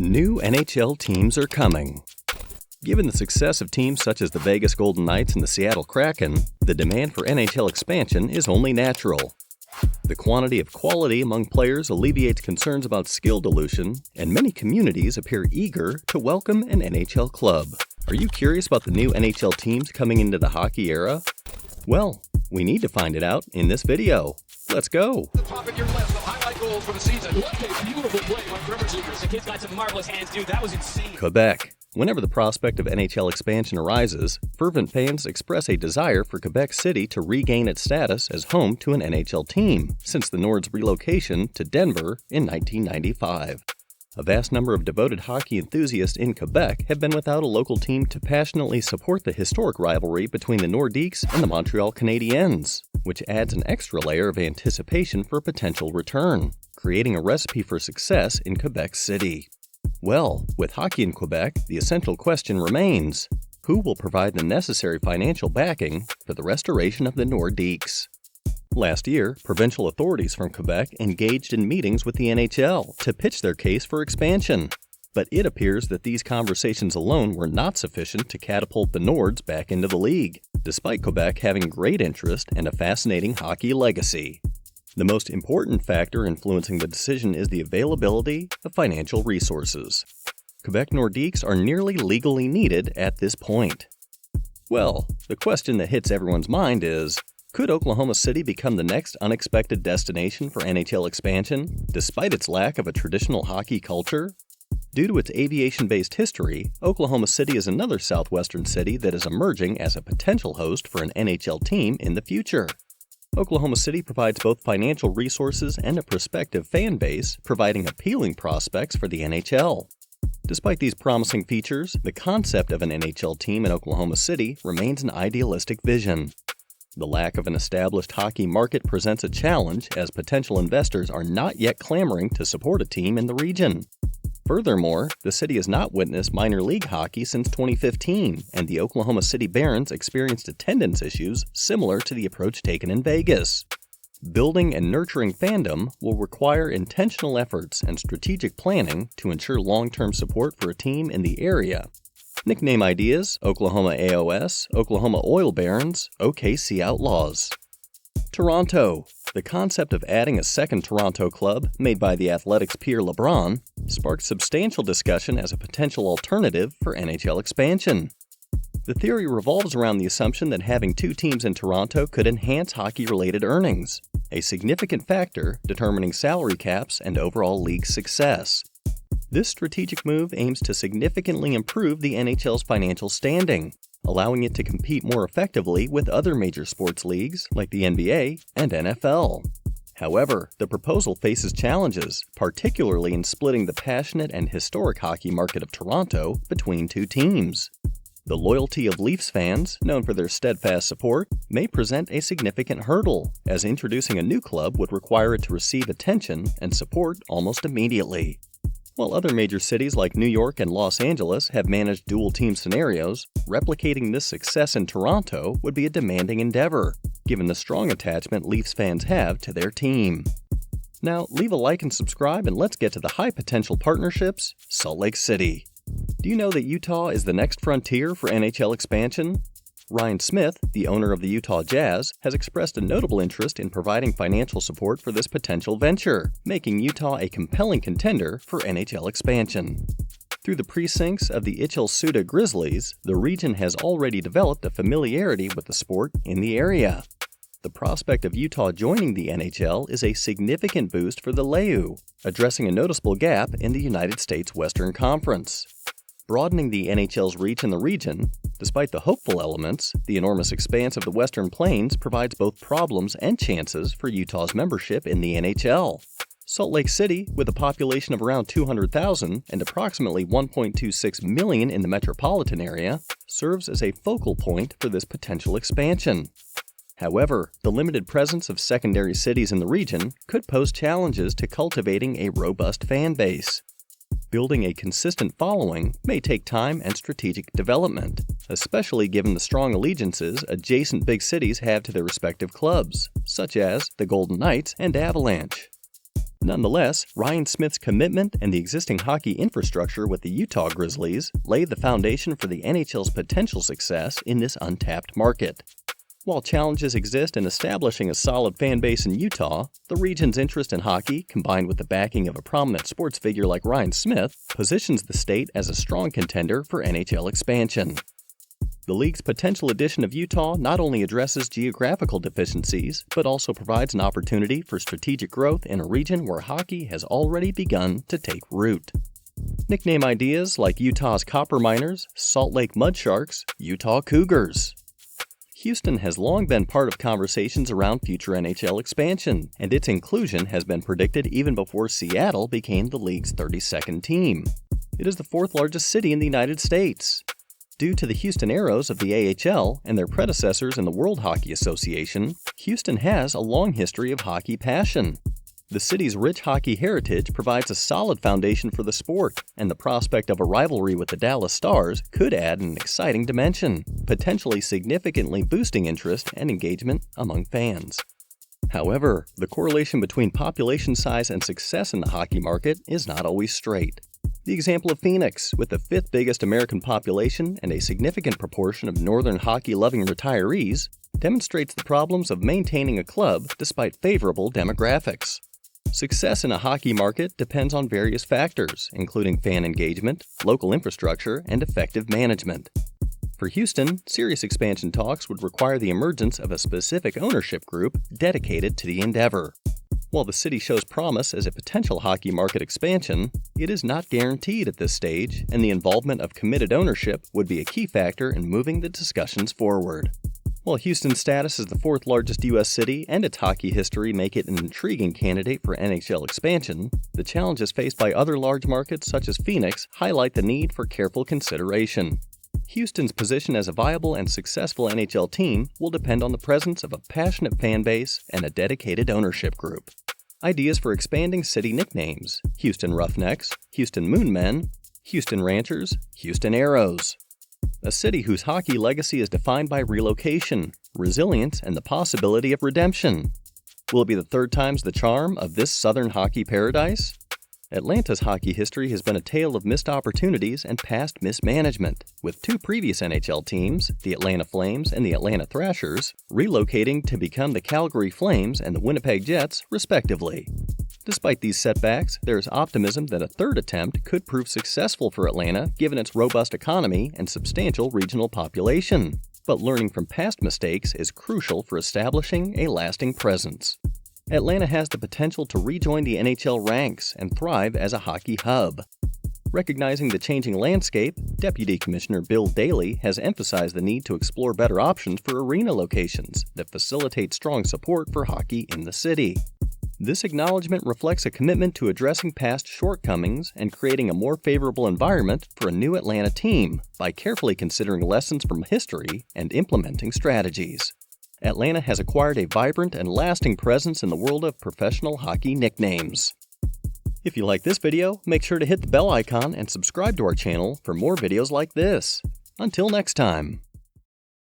New NHL teams are coming. Given the success of teams such as the Vegas Golden Knights and the Seattle Kraken, the demand for NHL expansion is only natural. The quantity of quality among players alleviates concerns about skill dilution, and many communities appear eager to welcome an NHL club. Are you curious about the new NHL teams coming into the hockey era? Well, we need to find it out in this video. Let's go! The top of your list of highlight goals for the season. What a beautiful play by Trevor Zegras. The kid's got some marvelous hands, dude. That was insane. Quebec. Whenever the prospect of NHL expansion arises, fervent fans express a desire for Quebec City to regain its status as home to an NHL team since the Nord's relocation to Denver in 1995. A vast number of devoted hockey enthusiasts in Quebec have been without a local team to passionately support the historic rivalry between the Nordiques and the Montreal Canadiens, which adds an extra layer of anticipation for a potential return, creating a recipe for success in Quebec City. Well, with hockey in Quebec, the essential question remains: who will provide the necessary financial backing for the restoration of the Nordiques? Last year, provincial authorities from Quebec engaged in meetings with the NHL to pitch their case for expansion. But it appears that these conversations alone were not sufficient to catapult the Nords back into the league, despite Quebec having great interest and a fascinating hockey legacy. The most important factor influencing the decision is the availability of financial resources. Quebec Nordiques are nearly legally needed at this point. Well, the question that hits everyone's mind is, could Oklahoma City become the next unexpected destination for NHL expansion, despite its lack of a traditional hockey culture? Due to its aviation-based history, Oklahoma City is another southwestern city that is emerging as a potential host for an NHL team in the future. Oklahoma City provides both financial resources and a prospective fan base, providing appealing prospects for the NHL. Despite these promising features, the concept of an NHL team in Oklahoma City remains an idealistic vision. The lack of an established hockey market presents a challenge as potential investors are not yet clamoring to support a team in the region. Furthermore, the city has not witnessed minor league hockey since 2015, and the Oklahoma City Barons experienced attendance issues similar to the approach taken in Vegas. Building and nurturing fandom will require intentional efforts and strategic planning to ensure long-term support for a team in the area. Nickname ideas: Oklahoma AOS, Oklahoma Oil Barons, OKC Outlaws. Toronto. The concept of adding a second Toronto club, made by the Athletics peer LeBron, sparked substantial discussion as a potential alternative for NHL expansion. The theory revolves around the assumption that having two teams in Toronto could enhance hockey-related earnings, a significant factor determining salary caps and overall league success. This strategic move aims to significantly improve the NHL's financial standing, allowing it to compete more effectively with other major sports leagues like the NBA and NFL. However, the proposal faces challenges, particularly in splitting the passionate and historic hockey market of Toronto between two teams. The loyalty of Leafs fans, known for their steadfast support, may present a significant hurdle, as introducing a new club would require it to receive attention and support almost immediately. While other major cities like New York and Los Angeles have managed dual-team scenarios, replicating this success in Toronto would be a demanding endeavor, given the strong attachment Leafs fans have to their team. Now, leave a like and subscribe, and let's get to the high-potential partnerships: Salt Lake City. Do you know that Utah is the next frontier for NHL expansion? Ryan Smith, the owner of the Utah Jazz, has expressed a notable interest in providing financial support for this potential venture, making Utah a compelling contender for NHL expansion. Through the precincts of the Itchel-Suda Grizzlies, the region has already developed a familiarity with the sport in the area. The prospect of Utah joining the NHL is a significant boost for the Leu, addressing a noticeable gap in the United States Western Conference. Broadening the NHL's reach in the region, despite the hopeful elements, the enormous expanse of the Western Plains provides both problems and chances for Utah's membership in the NHL. Salt Lake City, with a population of around 200,000 and approximately 1.26 million in the metropolitan area, serves as a focal point for this potential expansion. However, the limited presence of secondary cities in the region could pose challenges to cultivating a robust fan base. Building a consistent following may take time and strategic development, especially given the strong allegiances adjacent big cities have to their respective clubs, such as the Golden Knights and Avalanche. Nonetheless, Ryan Smith's commitment and the existing hockey infrastructure with the Utah Grizzlies lay the foundation for the NHL's potential success in this untapped market. While challenges exist in establishing a solid fan base in Utah, the region's interest in hockey, combined with the backing of a prominent sports figure like Ryan Smith, positions the state as a strong contender for NHL expansion. The league's potential addition of Utah not only addresses geographical deficiencies, but also provides an opportunity for strategic growth in a region where hockey has already begun to take root. Nickname ideas like Utah's Copper Miners, Salt Lake Mudsharks, Utah Cougars. Houston has long been part of conversations around future NHL expansion, and its inclusion has been predicted even before Seattle became the league's 32nd team. It is the fourth largest city in the United States. Due to the Houston Aeros of the AHL and their predecessors in the World Hockey Association, Houston has a long history of hockey passion. The city's rich hockey heritage provides a solid foundation for the sport, and the prospect of a rivalry with the Dallas Stars could add an exciting dimension, potentially significantly boosting interest and engagement among fans. However, the correlation between population size and success in the hockey market is not always straight. The example of Phoenix, with the fifth biggest American population and a significant proportion of northern hockey-loving retirees, demonstrates the problems of maintaining a club despite favorable demographics. Success in a hockey market depends on various factors, including fan engagement, local infrastructure, and effective management. For Houston, serious expansion talks would require the emergence of a specific ownership group dedicated to the endeavor. While the city shows promise as a potential hockey market expansion, it is not guaranteed at this stage, and the involvement of committed ownership would be a key factor in moving the discussions forward. While Houston's status as the fourth largest U.S. city and its hockey history make it an intriguing candidate for NHL expansion, the challenges faced by other large markets such as Phoenix highlight the need for careful consideration. Houston's position as a viable and successful NHL team will depend on the presence of a passionate fan base and a dedicated ownership group. Ideas for expanding city nicknames: Houston Roughnecks, Houston Moonmen, Houston Ranchers, Houston Aeros. A city whose hockey legacy is defined by relocation, resilience, and the possibility of redemption. Will it be the third time's the charm of this southern hockey paradise? Atlanta's hockey history has been a tale of missed opportunities and past mismanagement, with two previous NHL teams, the Atlanta Flames and the Atlanta Thrashers, relocating to become the Calgary Flames and the Winnipeg Jets, respectively. Despite these setbacks, there is optimism that a third attempt could prove successful for Atlanta given its robust economy and substantial regional population. But learning from past mistakes is crucial for establishing a lasting presence. Atlanta has the potential to rejoin the NHL ranks and thrive as a hockey hub. Recognizing the changing landscape, Deputy Commissioner Bill Daley has emphasized the need to explore better options for arena locations that facilitate strong support for hockey in the city. This acknowledgement reflects a commitment to addressing past shortcomings and creating a more favorable environment for a new Atlanta team by carefully considering lessons from history and implementing strategies. Atlanta has acquired a vibrant and lasting presence in the world of professional hockey nicknames. If you like this video, make sure to hit the bell icon and subscribe to our channel for more videos like this. Until next time.